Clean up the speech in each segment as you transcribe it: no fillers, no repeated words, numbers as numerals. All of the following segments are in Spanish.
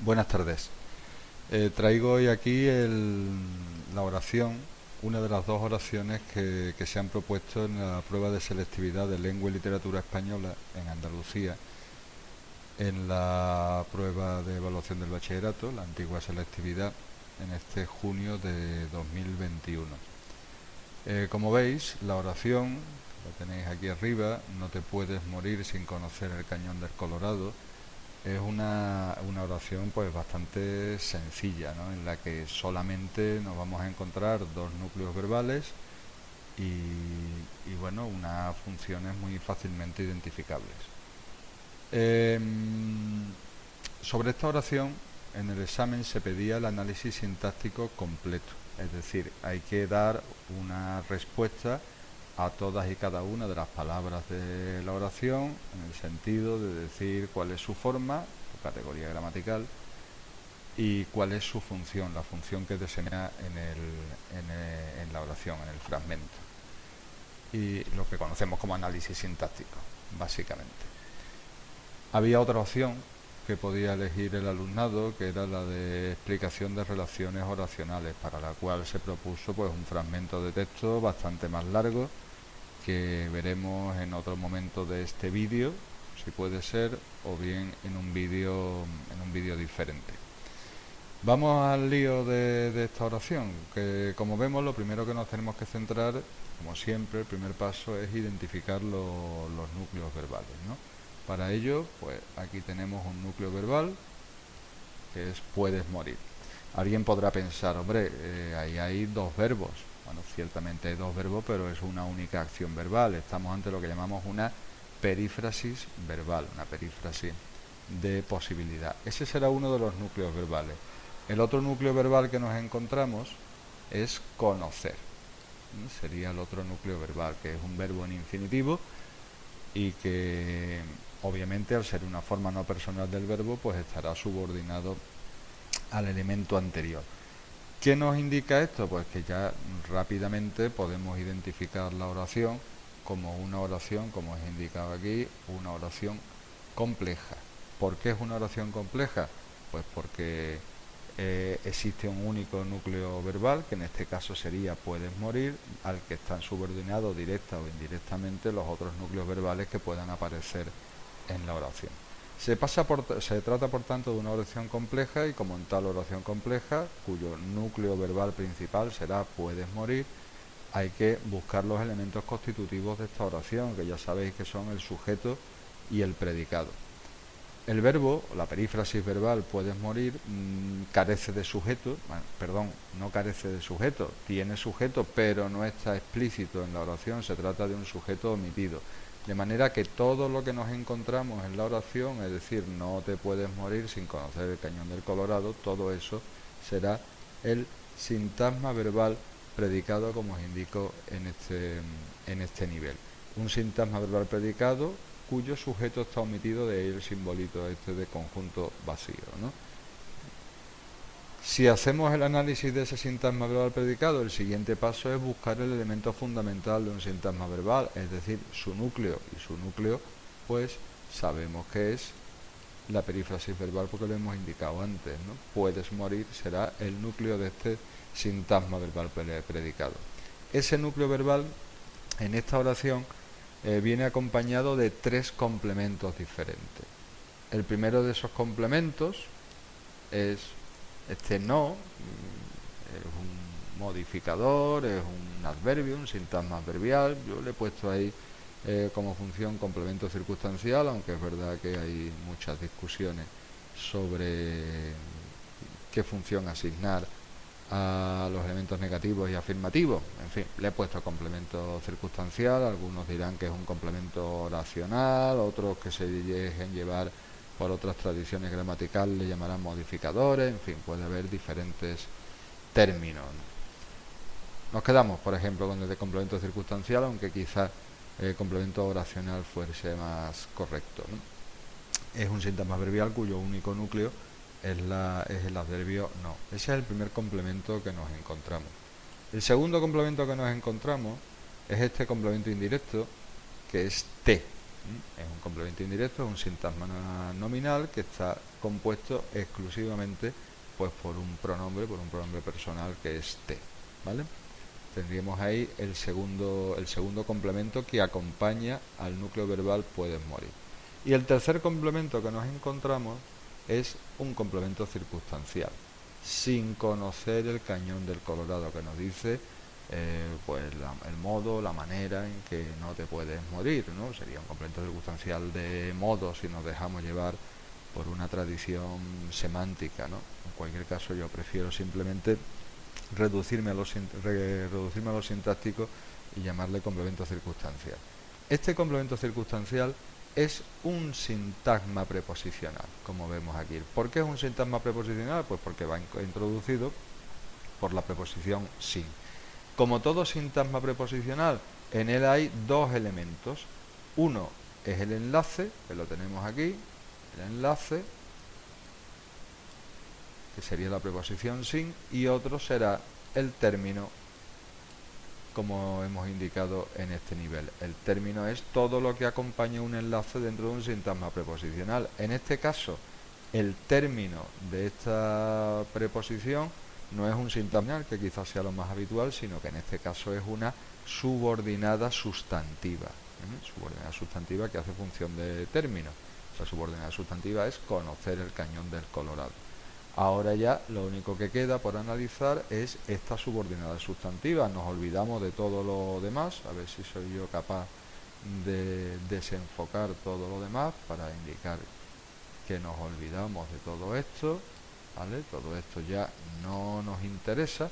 Buenas tardes. Traigo hoy aquí la oración, una de las dos oraciones que se han propuesto en la prueba de selectividad de lengua y literatura española en Andalucía, en la prueba de evaluación del bachillerato, la antigua selectividad, en este junio de 2021. Como veis, la oración, la tenéis aquí arriba, no te puedes morir sin conocer el cañón del Colorado. Es una oración pues bastante sencilla, ¿no? En la que solamente nos vamos a encontrar dos núcleos verbales y bueno, unas funciones muy fácilmente identificables. Sobre esta oración, en el examen se pedía el análisis sintáctico completo, es decir, hay que dar una respuesta a todas y cada una de las palabras de la oración, en el sentido de decir cuál es su forma, su categoría gramatical, y cuál es su función, la función que desea en la oración, en el fragmento. Y lo que conocemos como análisis sintáctico, básicamente. Había otra opción que podía elegir el alumnado, que era la de explicación de relaciones oracionales, para la cual se propuso pues un fragmento de texto bastante más largo, que veremos en otro momento de este vídeo, si puede ser, o bien en un vídeo diferente. Vamos al lío de esta oración, que como vemos lo primero que nos tenemos que centrar, como siempre, el primer paso es identificar los núcleos verbales, ¿no? Para ello, pues aquí tenemos un núcleo verbal que es puedes morir. Alguien podrá pensar, hombre, ahí hay dos verbos. Bueno, ciertamente hay dos verbos, pero es una única acción verbal. Estamos ante lo que llamamos una perífrasis verbal, una perífrasis de posibilidad. Ese será uno de los núcleos verbales. El otro núcleo verbal que nos encontramos es conocer. Sería el otro núcleo verbal, que es un verbo en infinitivo y que obviamente al ser una forma no personal del verbo pues estará subordinado al elemento anterior. ¿Qué nos indica esto? Pues que ya rápidamente podemos identificar la oración como una oración, como es indicado aquí, una oración compleja. ¿Por qué es una oración compleja? Pues porque existe un único núcleo verbal, que en este caso sería puedes morir, al que están subordinados directa o indirectamente los otros núcleos verbales que puedan aparecer en la oración. Se trata por tanto de una oración compleja y como en tal oración compleja, cuyo núcleo verbal principal será puedes morir, hay que buscar los elementos constitutivos de esta oración, que ya sabéis que son el sujeto y el predicado. El verbo, la perífrasis verbal puedes morir, carece de sujeto, no carece de sujeto, tiene sujeto, pero no está explícito en la oración, se trata de un sujeto omitido. De manera que todo lo que nos encontramos en la oración, es decir, no te puedes morir sin conocer el cañón del Colorado, todo eso será el sintagma verbal predicado, como os indico en este nivel. Un sintagma verbal predicado cuyo sujeto está omitido, de ahí el simbolito este de conjunto vacío, ¿no? Si hacemos el análisis de ese sintagma verbal predicado, el siguiente paso es buscar el elemento fundamental de un sintagma verbal, es decir, su núcleo. Y su núcleo, pues, sabemos que es la perífrasis verbal porque lo hemos indicado antes, ¿no? Puedes morir será el núcleo de este sintagma verbal predicado. Ese núcleo verbal, en esta oración, viene acompañado de tres complementos diferentes. El primero de esos complementos es este no, es un modificador, es un adverbio, un sintagma adverbial. Yo le he puesto ahí como función complemento circunstancial, aunque es verdad que hay muchas discusiones sobre qué función asignar a los elementos negativos y afirmativos. En fin, le he puesto complemento circunstancial, algunos dirán que es un complemento oracional, otros que se dejen llevar por otras tradiciones gramaticales le llamarán modificadores, en fin, puede haber diferentes términos. Nos quedamos, por ejemplo, con el de complemento circunstancial, aunque quizás el complemento oracional fuese más correcto, ¿no? Es un sintagma adverbial cuyo único núcleo es el adverbio no. Ese es el primer complemento que nos encontramos. El segundo complemento que nos encontramos es este complemento indirecto, que es te. Es un complemento indirecto, es un sintagma nominal que está compuesto exclusivamente pues por un pronombre personal que es te, ¿vale? Tendríamos ahí el segundo complemento que acompaña al núcleo verbal puedes morir. Y el tercer complemento que nos encontramos es un complemento circunstancial, sin conocer el cañón del Colorado, que nos dice pues el modo, la manera en que no te puedes morir, ¿no? Sería un complemento circunstancial de modo si nos dejamos llevar por una tradición semántica, ¿no? En cualquier caso, yo prefiero simplemente reducirme a lo sintáctico y llamarle complemento circunstancial. Este complemento circunstancial es un sintagma preposicional, como vemos aquí. ¿Por qué es un sintagma preposicional? Pues porque va introducido por la preposición sin. Como todo sintagma preposicional, en él hay dos elementos. Uno es el enlace, que lo tenemos aquí, el enlace, que sería la preposición sin, y otro será el término, como hemos indicado en este nivel. El término es todo lo que acompaña un enlace dentro de un sintagma preposicional. En este caso, el término de esta preposición no es un sintagma, que quizás sea lo más habitual, sino que en este caso es una subordinada sustantiva. Subordinada sustantiva que hace función de término. Esa subordinada sustantiva es conocer el cañón del Colorado. Ahora ya lo único que queda por analizar es esta subordinada sustantiva. Nos olvidamos de todo lo demás, a ver si soy yo capaz de desenfocar todo lo demás para indicar que nos olvidamos de todo esto, ¿vale? Todo esto ya no nos interesa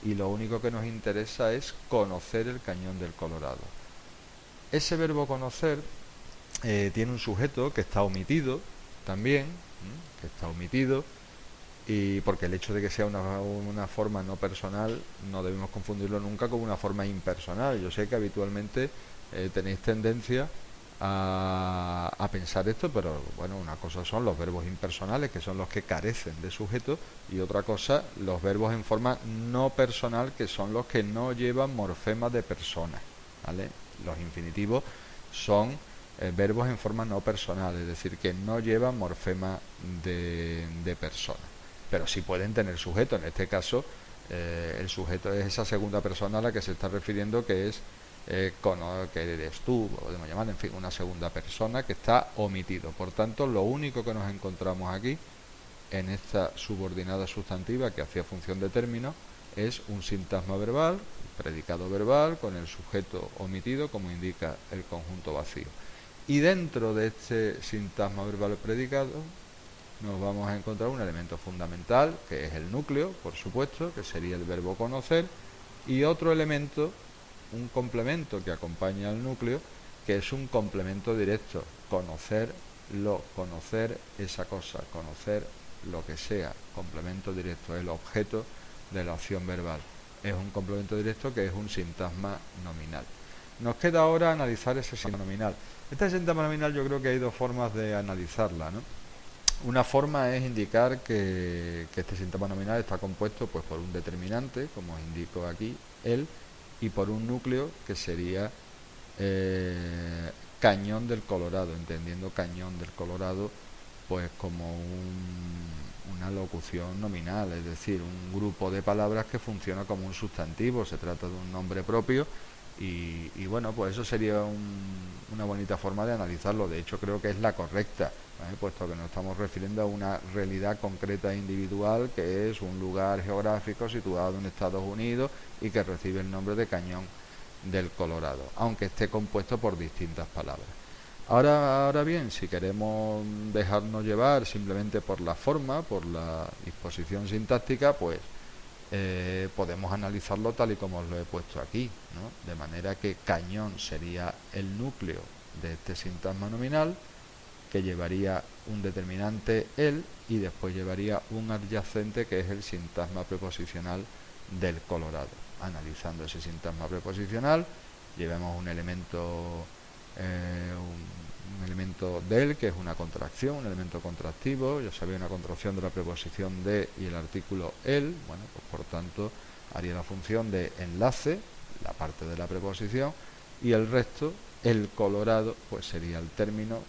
y lo único que nos interesa es conocer el cañón del Colorado. Ese verbo conocer tiene un sujeto que está omitido también, que está omitido, y porque el hecho de que sea una forma no personal no debemos confundirlo nunca con una forma impersonal. Yo sé que habitualmente tenéis tendencia a pensar esto, pero bueno, una cosa son los verbos impersonales, que son los que carecen de sujeto, y otra cosa los verbos en forma no personal, que son los que no llevan morfema de persona, ¿vale? Los infinitivos son verbos en forma no personal, es decir, que no llevan morfema de persona, pero sí pueden tener sujeto. En este caso el sujeto es esa segunda persona a la que se está refiriendo, que es que eres tú, podemos llamar, en fin, una segunda persona que está omitido. Por tanto, lo único que nos encontramos aquí en esta subordinada sustantiva que hacía función de término es un sintagma verbal, predicado verbal, con el sujeto omitido, como indica el conjunto vacío. Y dentro de este sintagma verbal predicado nos vamos a encontrar un elemento fundamental, que es el núcleo, por supuesto, que sería el verbo conocer, y otro elemento, un complemento que acompaña al núcleo, que es un complemento directo: conocerlo, conocer esa cosa, conocer lo que sea. Complemento directo, el objeto de la acción verbal. Es un complemento directo que es un sintagma nominal. Nos queda ahora analizar ese sintagma nominal. Este sintagma nominal, yo creo que hay dos formas de analizarla, ¿no? Una forma es indicar que este sintagma nominal está compuesto pues por un determinante, como os indico aquí, el, y por un núcleo, que sería cañón del Colorado, entendiendo cañón del Colorado pues como una locución nominal, es decir, un grupo de palabras que funciona como un sustantivo. Se trata de un nombre propio y bueno, pues eso sería una bonita forma de analizarlo. De hecho, creo que es la correcta, puesto que nos estamos refiriendo a una realidad concreta e individual, que es un lugar geográfico situado en Estados Unidos y que recibe el nombre de Cañón del Colorado, aunque esté compuesto por distintas palabras. Ahora bien, si queremos dejarnos llevar simplemente por la forma, por la disposición sintáctica, pues podemos analizarlo tal y como os lo he puesto aquí, ¿no? De manera que cañón sería el núcleo de este sintagma nominal, que llevaría un determinante el y después llevaría un adyacente, que es el sintagma preposicional del Colorado. Analizando ese sintagma preposicional, llevamos un elemento del, que es una contracción, un elemento contractivo. Ya sabéis, una contracción de la preposición de y el artículo el. Bueno, pues por tanto haría la función de enlace, la parte de la preposición, y el resto El colorado pues sería el término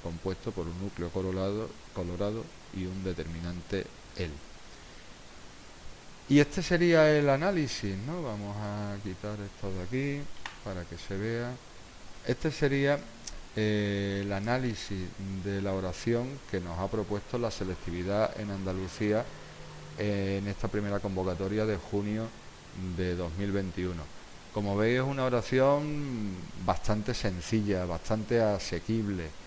compuesto por un núcleo colorado y un determinante el. Y este sería el análisis, ¿no? Vamos a quitar esto de aquí para que se vea. Este sería el análisis de la oración que nos ha propuesto la selectividad en Andalucía en esta primera convocatoria de junio de 2021. Como veis, es una oración bastante sencilla, bastante asequible.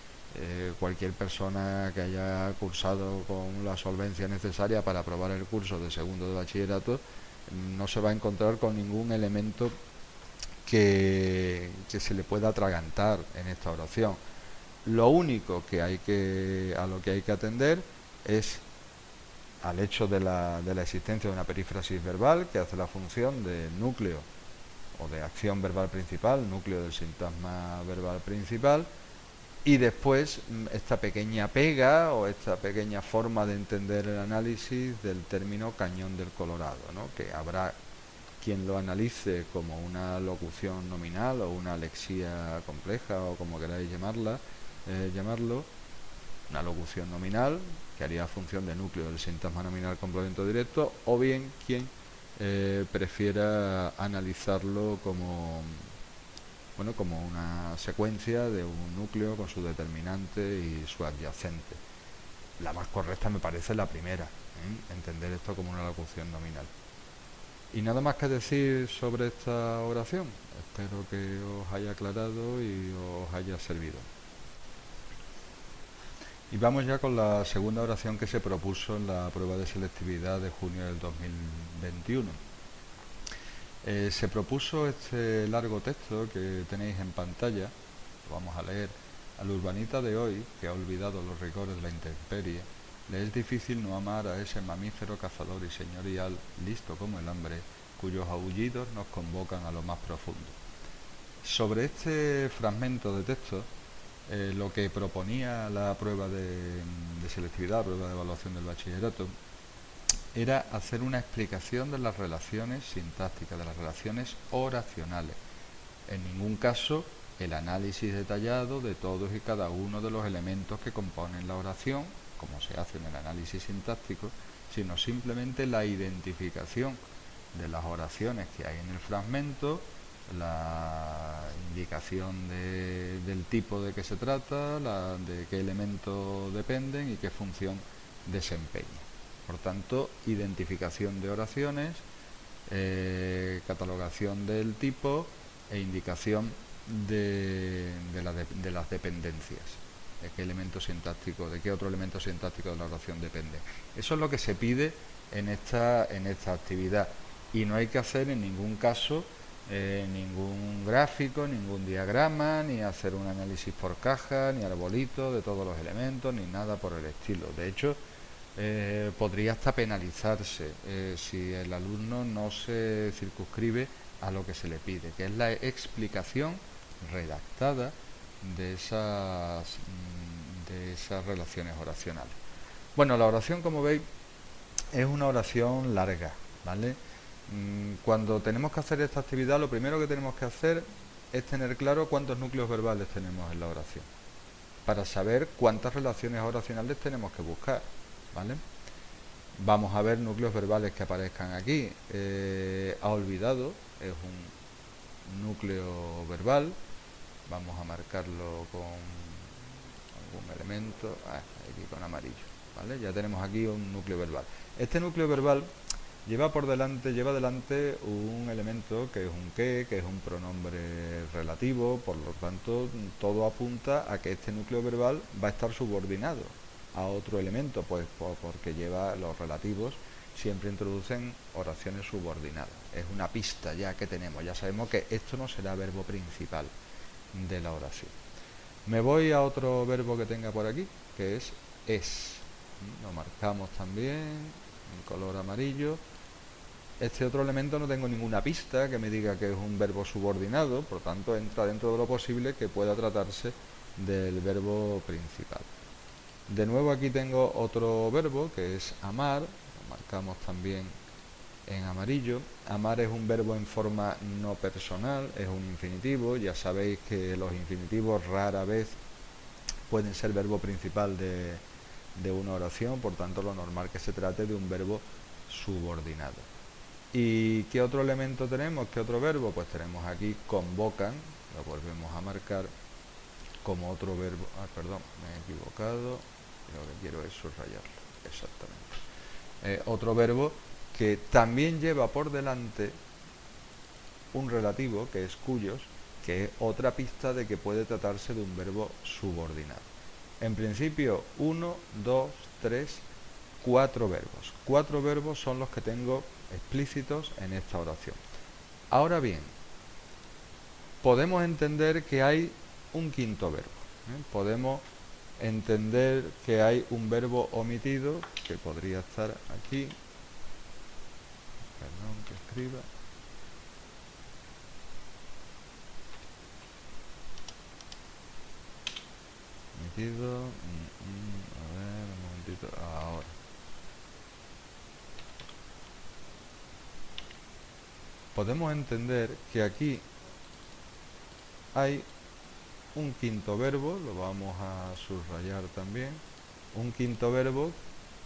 Cualquier persona que haya cursado con la solvencia necesaria para aprobar el curso de segundo de bachillerato no se va a encontrar con ningún elemento que se le pueda atragantar en esta oración. Lo único que a lo que hay que atender es al hecho de la existencia de una perífrasis verbal que hace la función de núcleo o de acción verbal principal, núcleo del sintagma verbal principal, y después esta pequeña pega o esta pequeña forma de entender el análisis del término cañón del Colorado, ¿no? Que habrá quien lo analice como una locución nominal o una lexía compleja o como queráis llamarlo, una locución nominal que haría función de núcleo del sintagma nominal complemento directo, o bien quien prefiera analizarlo como una secuencia de un núcleo con su determinante y su adyacente. La más correcta me parece la primera, entender esto como una locución nominal. Y nada más que decir sobre esta oración. Espero que os haya aclarado y os haya servido. Y vamos ya con la segunda oración que se propuso en la prueba de selectividad de junio del 2021. Se propuso este largo texto que tenéis en pantalla. Lo vamos a leer. Al urbanita de hoy, que ha olvidado los rigores de la intemperie, le es difícil no amar a ese mamífero cazador y señorial, listo como el hambre, cuyos aullidos nos convocan a lo más profundo. Sobre este fragmento de texto, lo que proponía la prueba de selectividad, la prueba de evaluación del bachillerato, era hacer una explicación de las relaciones sintácticas, de las relaciones oracionales. En ningún caso el análisis detallado de todos y cada uno de los elementos que componen la oración, como se hace en el análisis sintáctico, sino simplemente la identificación de las oraciones que hay en el fragmento, la indicación del tipo de que se trata, de qué elementos dependen y qué función desempeña. Por tanto, identificación de oraciones, catalogación del tipo e indicación de las dependencias, de qué elemento sintáctico, de qué otro elemento sintáctico de la oración depende. Eso es lo que se pide en esta actividad, y no hay que hacer en ningún caso ningún gráfico, ningún diagrama, ni hacer un análisis por caja, ni arbolito de todos los elementos, ni nada por el estilo. De hecho, podría hasta penalizarse si el alumno no se circunscribe a lo que se le pide, que es la explicación redactada de esas relaciones oracionales. Bueno, la oración, como veis, es una oración larga, ¿vale? Cuando tenemos que hacer esta actividad, lo primero que tenemos que hacer es tener claro cuántos núcleos verbales tenemos en la oración, para saber cuántas relaciones oracionales tenemos que buscar, ¿vale? Vamos a ver núcleos verbales que aparezcan aquí. Ha olvidado es un núcleo verbal. Vamos a marcarlo con algún elemento, aquí con amarillo, ¿vale? Ya tenemos aquí un núcleo verbal. Este núcleo verbal lleva delante un elemento que es un que es un pronombre relativo, por lo tanto todo apunta a que este núcleo verbal va a estar subordinado a otro elemento, pues porque lleva los relativos, siempre introducen oraciones subordinadas. Es una pista ya que tenemos, ya sabemos que esto no será verbo principal de la oración. Me voy a otro verbo que tenga por aquí, que es. Lo marcamos también en color amarillo. Este otro elemento no tengo ninguna pista que me diga que es un verbo subordinado, por tanto entra dentro de lo posible que pueda tratarse del verbo principal. De nuevo aquí tengo otro verbo que es amar, lo marcamos también en amarillo. Amar es un verbo en forma no personal, es un infinitivo. Ya sabéis que los infinitivos rara vez pueden ser verbo principal de una oración, por tanto lo normal que se trate de un verbo subordinado. ¿Y qué otro elemento tenemos? ¿Qué otro verbo? Pues tenemos aquí convocan, lo volvemos a marcar como otro verbo. Perdón, me he equivocado, lo que quiero es subrayarlo, exactamente. Otro verbo que también lleva por delante un relativo, que es cuyos, que es otra pista de que puede tratarse de un verbo subordinado. En principio, 1, 2, 3, 4 verbos. 4 verbos son los que tengo explícitos en esta oración. Ahora bien, podemos entender que hay un quinto verbo. Podemos entender que hay un verbo omitido que podría estar aquí. Perdón que escriba. Omitido. A ver, un momentito. Ahora. Podemos entender que aquí hay un quinto verbo, lo vamos a subrayar también, un quinto verbo,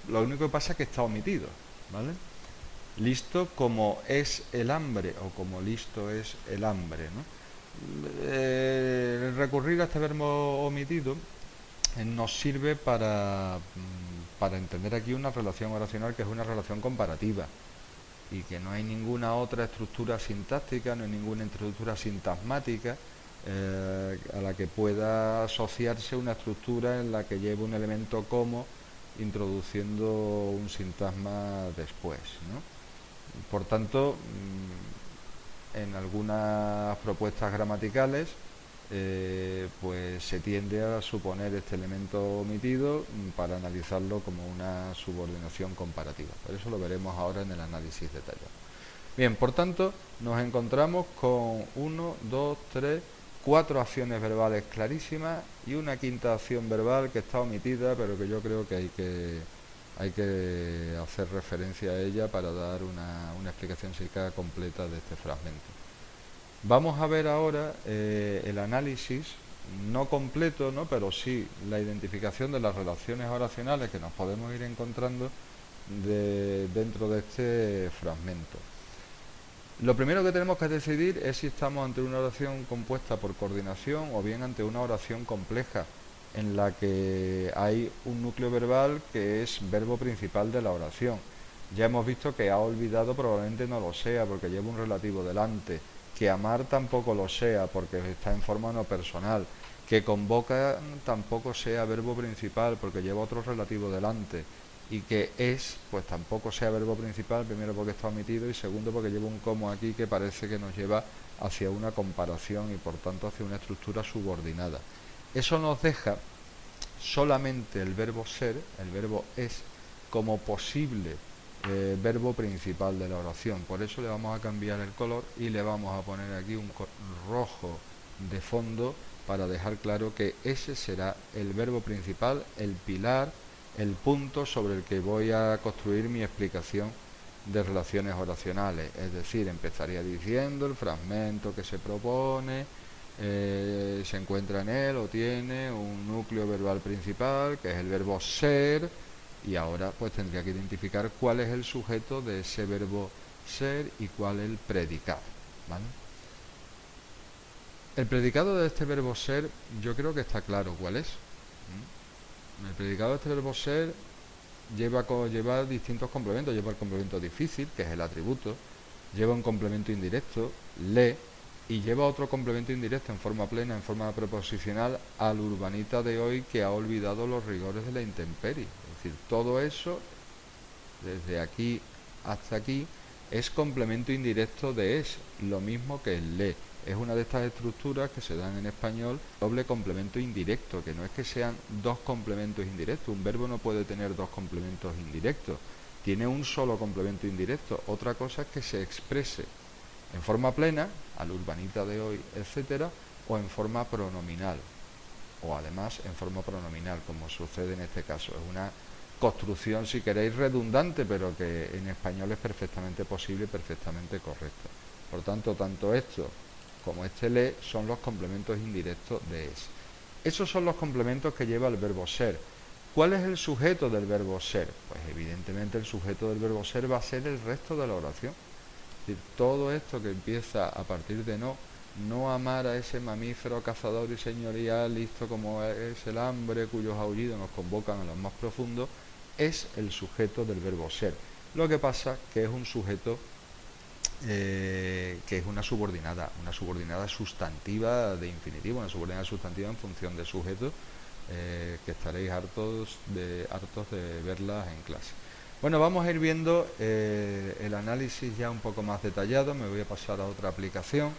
lo único que pasa es que está omitido, ¿vale? Listo como es el hambre, o como listo es el hambre, ¿no? Recurrir a este verbo omitido nos sirve para entender aquí una relación oracional que es una relación comparativa y que no hay ninguna otra estructura sintáctica, no hay ninguna estructura sintagmática a la que pueda asociarse una estructura en la que lleve un elemento como introduciendo un sintagma después, ¿no? Por tanto, en algunas propuestas gramaticales pues se tiende a suponer este elemento omitido para analizarlo como una subordinación comparativa. Por eso lo veremos ahora en el análisis detallado. Bien, por tanto, nos encontramos con 1, 2, 3, 4 acciones verbales clarísimas y una quinta acción verbal que está omitida, pero que yo creo que hay que hacer referencia a ella para dar una explicación psíquica completa de este fragmento. Vamos a ver ahora el análisis, no completo, ¿no?, pero sí la identificación de las relaciones oracionales que nos podemos ir encontrando dentro de este fragmento. Lo primero que tenemos que decidir es si estamos ante una oración compuesta por coordinación o bien ante una oración compleja en la que hay un núcleo verbal que es verbo principal de la oración. Ya hemos visto que ha olvidado, probablemente no lo sea porque lleva un relativo delante, que amar tampoco lo sea porque está en forma no personal, que convoca tampoco sea verbo principal porque lleva otro relativo delante, y que es, pues tampoco sea verbo principal, primero porque está omitido y segundo porque lleva un como aquí que parece que nos lleva hacia una comparación y por tanto hacia una estructura subordinada. Eso nos deja solamente el verbo ser, el verbo es, como posible verbo principal de la oración. Por eso le vamos a cambiar el color y le vamos a poner aquí un rojo de fondo para dejar claro que ese será el verbo principal, el pilar, el punto sobre el que voy a construir mi explicación de relaciones oracionales. Es decir, empezaría diciendo el fragmento que se propone, se encuentra en él o tiene un núcleo verbal principal, que es el verbo ser, y ahora pues tendría que identificar cuál es el sujeto de ese verbo ser y cuál es el predicado, ¿vale? El predicado de este verbo ser yo creo que está claro cuál es. El predicado de este verbo ser lleva distintos complementos. Lleva el complemento difícil, que es el atributo, lleva un complemento indirecto, le, y lleva otro complemento indirecto en forma plena, en forma preposicional, al urbanita de hoy que ha olvidado los rigores de la intemperie. Es decir, todo eso, desde aquí hasta aquí, es complemento indirecto de es, lo mismo que el le. Es una de estas estructuras que se dan en español, doble complemento indirecto, que no es que sean dos complementos indirectos. Un verbo no puede tener dos complementos indirectos, tiene un solo complemento indirecto. Otra cosa es que se exprese en forma plena, al urbanita de hoy, etcétera, o en forma pronominal, o además en forma pronominal, como sucede en este caso. Es una construcción, si queréis, redundante, pero que en español es perfectamente posible y perfectamente correcta. Por tanto, tanto esto como este le son los complementos indirectos de es. Esos son los complementos que lleva el verbo ser. ¿Cuál es el sujeto del verbo ser? Pues evidentemente el sujeto del verbo ser va a ser el resto de la oración. Es decir, todo esto que empieza a partir de no amar a ese mamífero cazador y señorial, listo como es el hambre, cuyos aullidos nos convocan a los más profundos, es el sujeto del verbo ser. Lo que pasa que es un sujeto que es una subordinada sustantiva de infinitivo, una subordinada sustantiva en función de sujeto, que estaréis hartos de verlas en clase. Bueno, vamos a ir viendo el análisis ya un poco más detallado. Me voy a pasar a otra aplicación.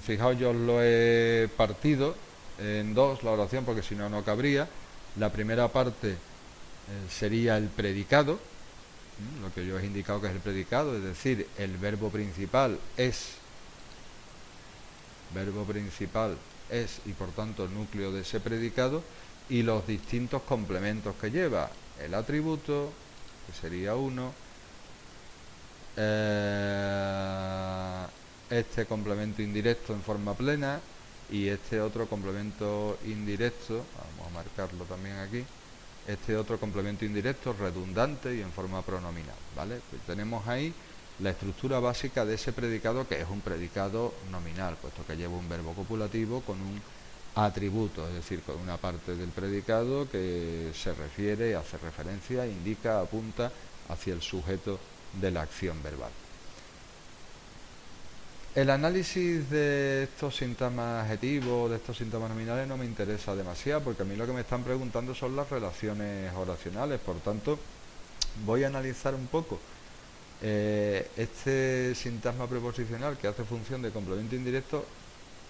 Fijaos, yo os lo he partido en dos la oración, porque si no, no cabría. La primera parte sería el predicado, lo que yo os he indicado que es el predicado, es decir, el verbo principal es y por tanto el núcleo de ese predicado, y los distintos complementos que lleva: el atributo, que sería uno, este complemento indirecto en forma plena y este otro complemento indirecto, vamos a marcarlo también aquí, este otro complemento indirecto redundante y en forma pronominal, ¿vale? Pues tenemos ahí la estructura básica de ese predicado, que es un predicado nominal, puesto que lleva un verbo copulativo con un atributo, es decir, con una parte del predicado que se refiere, hace referencia, indica, apunta hacia el sujeto de la acción verbal. El análisis de estos sintagmas adjetivos, de estos sintagmas nominales, no me interesa demasiado, porque a mí lo que me están preguntando son las relaciones oracionales. Por tanto, voy a analizar un poco este sintagma preposicional que hace función de complemento indirecto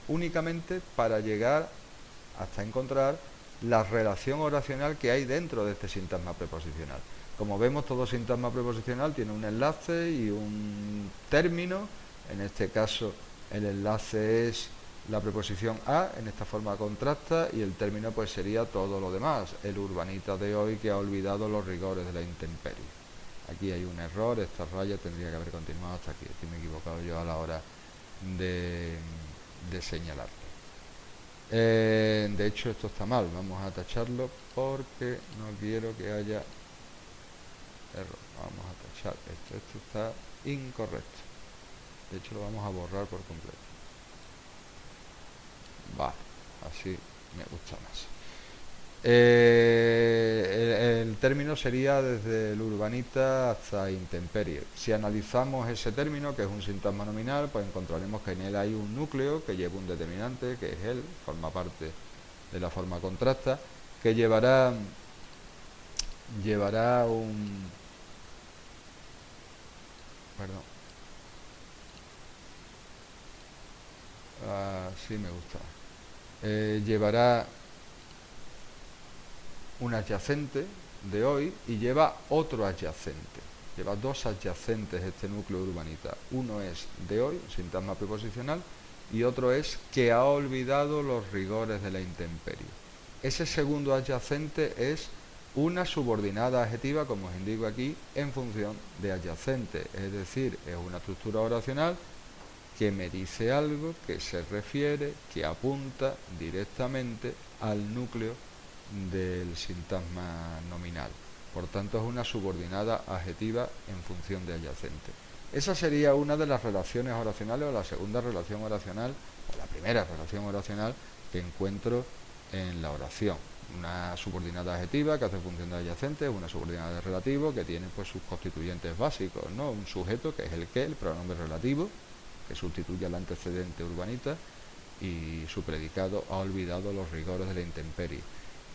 únicamente para llegar hasta encontrar la relación oracional que hay dentro de este sintagma preposicional. Como vemos, todo sintagma preposicional tiene un enlace y un término. En este caso, el enlace es la preposición a, en esta forma contrasta, y el término pues sería todo lo demás. El urbanita de hoy que ha olvidado los rigores de la intemperie. Aquí hay un error, esta raya tendría que haber continuado hasta aquí. Aquí me he equivocado yo a la hora de señalarlo. De hecho, esto está mal, vamos a tacharlo porque no quiero que haya error. Vamos a tachar esto está incorrecto. De hecho, lo vamos a borrar por completo. Vale, así me gusta más. El término sería desde el urbanita hasta intemperie. Si analizamos ese término, que es un sintagma nominal, pues encontraremos que en él hay un núcleo que lleva un determinante, que es él, forma parte de la forma contrasta, que llevará un... Perdón. Sí me gusta. Llevará un adyacente de hoy y lleva otro adyacente. Lleva dos adyacentes este núcleo urbanita. Uno es de hoy, sintagma preposicional, y otro es que ha olvidado los rigores de la intemperie. Ese segundo adyacente es una subordinada adjetiva, como os indico aquí, en función de adyacente. Es decir, es una estructura oracional que me dice algo, que se refiere, que apunta directamente al núcleo del sintagma nominal. Por tanto, es una subordinada adjetiva en función de adyacente. Esa sería una de las relaciones oracionales, o la segunda relación oracional, o la primera relación oracional que encuentro en la oración. Una subordinada adjetiva que hace función de adyacente, una subordinada de relativo que tiene pues sus constituyentes básicos, ¿no? Un sujeto, que es el que, el pronombre relativo, que sustituye al antecedente urbanita, y su predicado: ha olvidado los rigores de la intemperie.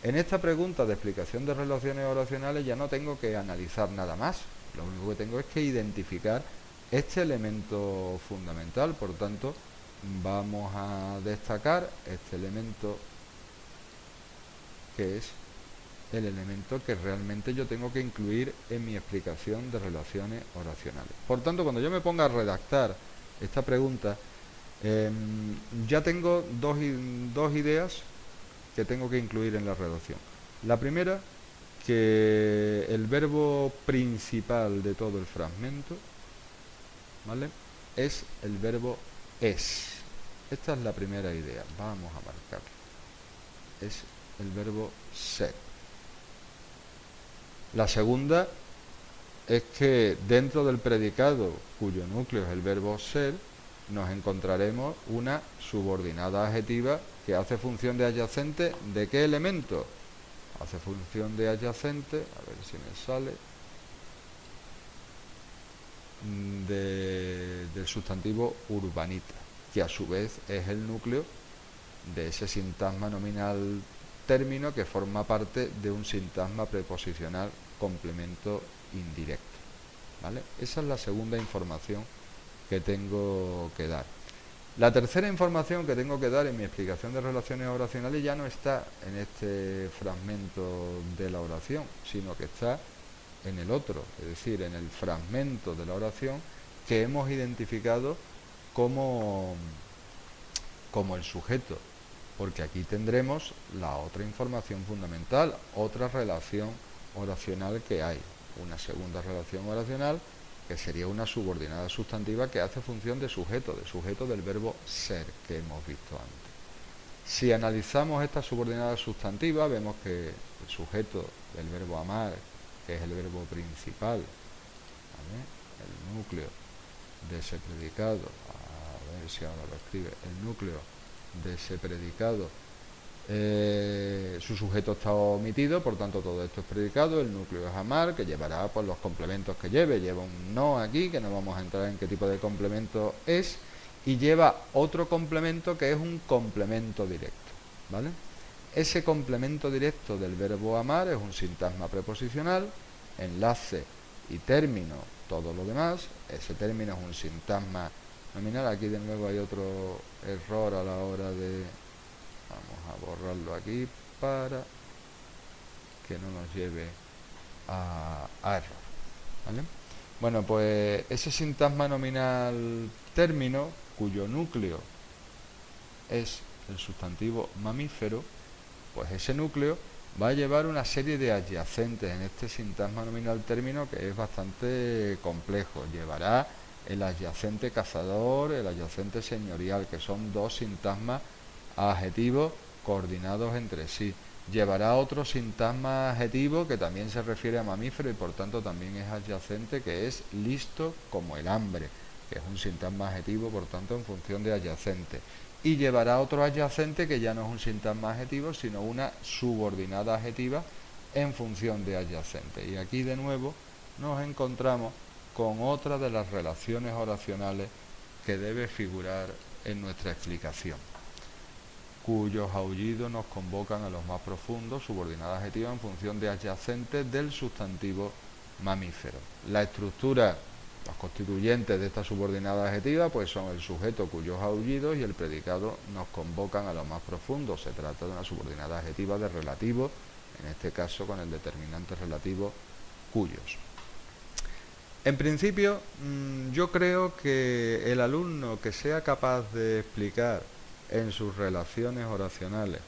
En esta pregunta de explicación de relaciones oracionales ya no tengo que analizar nada más, lo único que tengo es que identificar este elemento fundamental. Por tanto, vamos a destacar este elemento, que es el elemento que realmente yo tengo que incluir en mi explicación de relaciones oracionales. Por tanto, cuando yo me ponga a redactar esta pregunta, ya tengo dos ideas que tengo que incluir en la redacción. La primera, que el verbo principal de todo el fragmento, ¿vale?, es el verbo es. Esta es la primera idea, vamos a marcarlo. Es el verbo ser. La segunda es que dentro del predicado, cuyo núcleo es el verbo ser, nos encontraremos una subordinada adjetiva que hace función de adyacente. ¿De qué elemento? Hace función de adyacente, a ver si me sale, del sustantivo urbanita, que a su vez es el núcleo de ese sintagma nominal término que forma parte de un sintagma preposicional complemento indirecto, ¿vale? Esa es la segunda información que tengo que dar. La tercera información que tengo que dar en mi explicación de relaciones oracionales ya no está en este fragmento de la oración, sino que está en el otro, es decir, en el fragmento de la oración que hemos identificado como el sujeto, porque aquí tendremos la otra información fundamental, otra relación oracional que hay, una segunda relación oracional que sería una subordinada sustantiva que hace función de sujeto del verbo ser que hemos visto antes. Si analizamos esta subordinada sustantiva, vemos que el sujeto del verbo amar, que es el verbo principal, ¿vale?, el núcleo de ese predicado, a ver si ahora lo escribe, el núcleo de ese predicado, su sujeto está omitido, por tanto todo esto es predicado, el núcleo es amar, que llevará pues los complementos que lleva un no aquí, que no vamos a entrar en qué tipo de complemento es, y lleva otro complemento que es un complemento directo, ¿vale? Ese complemento directo del verbo amar es un sintagma preposicional, enlace y término, todo lo demás. Ese término es un sintagma nominal. Aquí de nuevo hay otro error a la hora de... Vamos a borrarlo aquí para que no nos lleve a error, ¿vale? Bueno, pues ese sintagma nominal término, cuyo núcleo es el sustantivo mamífero, pues ese núcleo va a llevar una serie de adyacentes en este sintagma nominal término que es bastante complejo. Llevará el adyacente cazador, el adyacente señorial, que son dos sintagmas adjetivos coordinados entre sí. Llevará otro sintagma adjetivo que también se refiere a mamífero y por tanto también es adyacente, que es listo como el hambre, que es un sintagma adjetivo, por tanto en función de adyacente. Y llevará otro adyacente que ya no es un sintagma adjetivo, sino una subordinada adjetiva en función de adyacente. Y aquí de nuevo nos encontramos con otra de las relaciones oracionales que debe figurar en nuestra explicación. Cuyos aullidos nos convocan a los más profundos, subordinada adjetiva en función de adyacentes del sustantivo mamífero. La estructura, los constituyentes de esta subordinada adjetiva pues son el sujeto cuyos aullidos y el predicado nos convocan a lo más profundo. Se trata de una subordinada adjetiva de relativo, en este caso con el determinante relativo cuyos. En principio, yo creo que el alumno que sea capaz de explicar en sus relaciones oracionales,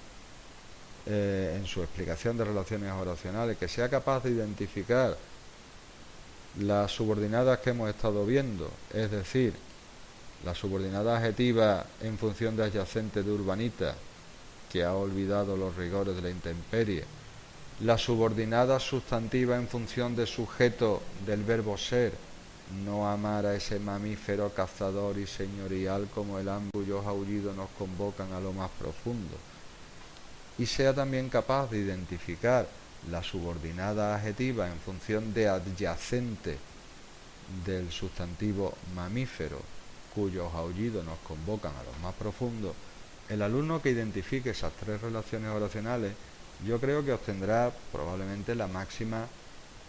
en su explicación de relaciones oracionales, que sea capaz de identificar las subordinadas que hemos estado viendo, es decir, la subordinada adjetiva en función de adyacente de urbanita, que ha olvidado los rigores de la intemperie, la subordinada sustantiva en función de sujeto del verbo ser, no amar a ese mamífero cazador y señorial como el hambre cuyos aullidos nos convocan a lo más profundo, y sea también capaz de identificar la subordinada adjetiva en función de adyacente del sustantivo mamífero cuyos aullidos nos convocan a lo más profundo. El alumno que identifique esas tres relaciones oracionales, yo creo que obtendrá probablemente la máxima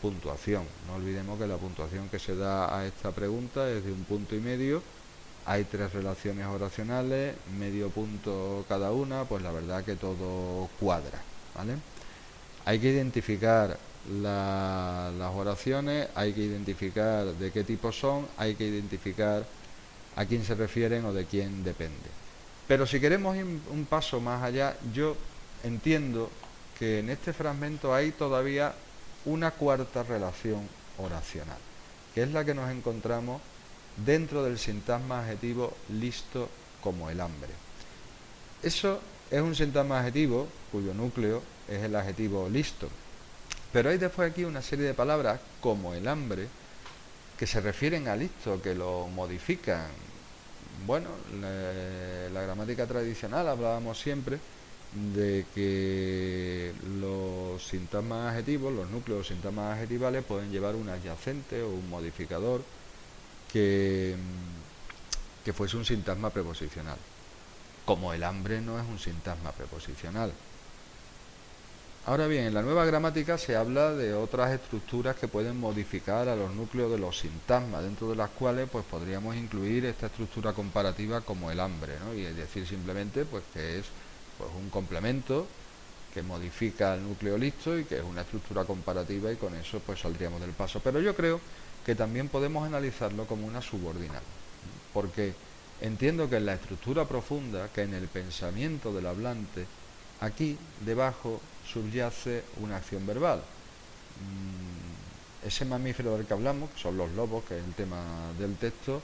puntuación. No olvidemos que la puntuación que se da a esta pregunta es de 1,5 puntos. Hay tres relaciones oracionales, medio punto cada una, pues la verdad que todo cuadra, ¿vale? Hay que identificar las oraciones, hay que identificar de qué tipo son, hay que identificar a quién se refieren o de quién depende. Pero si queremos ir un paso más allá, yo entiendo que en este fragmento hay todavía una cuarta relación oracional, que es la que nos encontramos dentro del sintagma adjetivo listo como el hambre. Eso es un sintagma adjetivo cuyo núcleo es el adjetivo listo. Pero hay después aquí una serie de palabras como el hambre que se refieren a listo, que lo modifican. Bueno, la gramática tradicional hablábamos siempre de que los sintagmas adjetivos, los núcleos sintagmas adjetivales pueden llevar un adyacente o un modificador que fuese un sintagma preposicional. Como el hambre no es un sintagma preposicional. Ahora bien, en la nueva gramática se habla de otras estructuras que pueden modificar a los núcleos de los sintagmas, dentro de las cuales pues podríamos incluir esta estructura comparativa como el hambre, ¿no? Y es decir simplemente pues que es pues un complemento que modifica el núcleo listo y que es una estructura comparativa, y con eso pues saldríamos del paso. Pero yo creo que también podemos analizarlo como una subordinada, porque entiendo que en la estructura profunda, que en el pensamiento del hablante, aquí debajo subyace una acción verbal. Ese mamífero del que hablamos, que son los lobos, que es el tema del texto,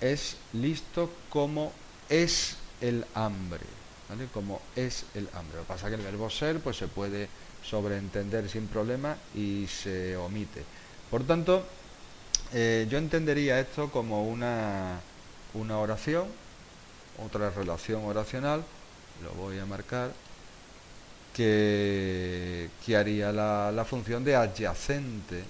es listo como es el hambre, ¿vale? Como es el hambre. Lo que pasa es que el verbo ser pues se puede sobreentender sin problema y se omite. Por tanto, yo entendería esto como una oración, otra relación oracional, lo voy a marcar, que haría la función de adyacente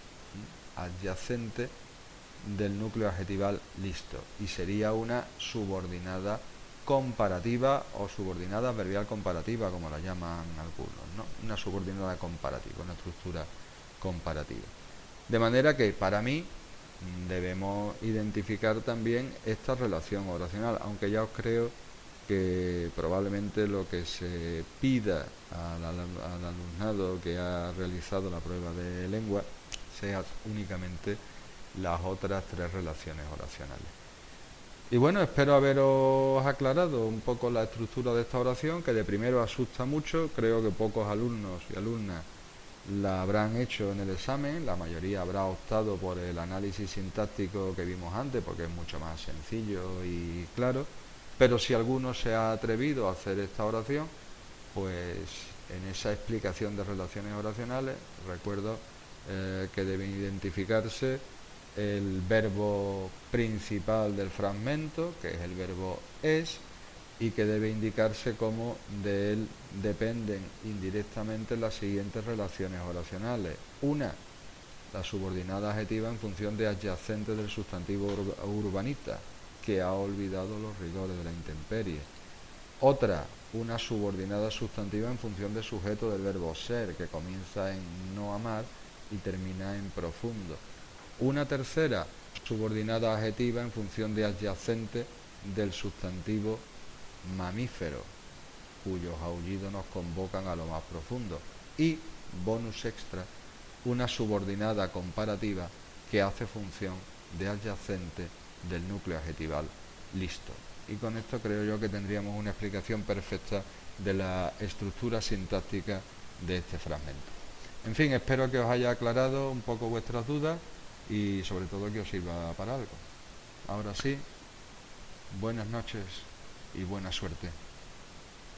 del núcleo adjetival listo, y sería una subordinada comparativa o subordinada adverbial comparativa, como la llaman algunos, ¿no? Una subordinada comparativa, una estructura comparativa. De manera que para mí debemos identificar también esta relación oracional, aunque ya os creo que probablemente lo que se pida al alumnado que ha realizado la prueba de lengua sea únicamente las otras tres relaciones oracionales. Y bueno, espero haberos aclarado un poco la estructura de esta oración, que de primero asusta mucho. Creo que pocos alumnos y alumnas la habrán hecho en el examen, la mayoría habrá optado por el análisis sintáctico que vimos antes, porque es mucho más sencillo y claro. Pero si alguno se ha atrevido a hacer esta oración, pues en esa explicación de relaciones oracionales, recuerdo que deben identificarse el verbo principal del fragmento, que es el verbo es, y que debe indicarse cómo de él dependen indirectamente las siguientes relaciones oracionales. Una, la subordinada adjetiva en función de adyacente del sustantivo urbanita, que ha olvidado los rigores de la intemperie. Otra, una subordinada sustantiva en función de sujeto del verbo ser, que comienza en no amar y termina en profundo. Una tercera, subordinada adjetiva en función de adyacente del sustantivo mamífero, cuyos aullidos nos convocan a lo más profundo. Y, bonus extra, una subordinada comparativa que hace función de adyacente del núcleo adjetival listo. Y con esto creo yo que tendríamos una explicación perfecta de la estructura sintáctica de este fragmento. En fin, espero que os haya aclarado un poco vuestras dudas y sobre todo que os sirva para algo. Ahora sí, buenas noches y buena suerte.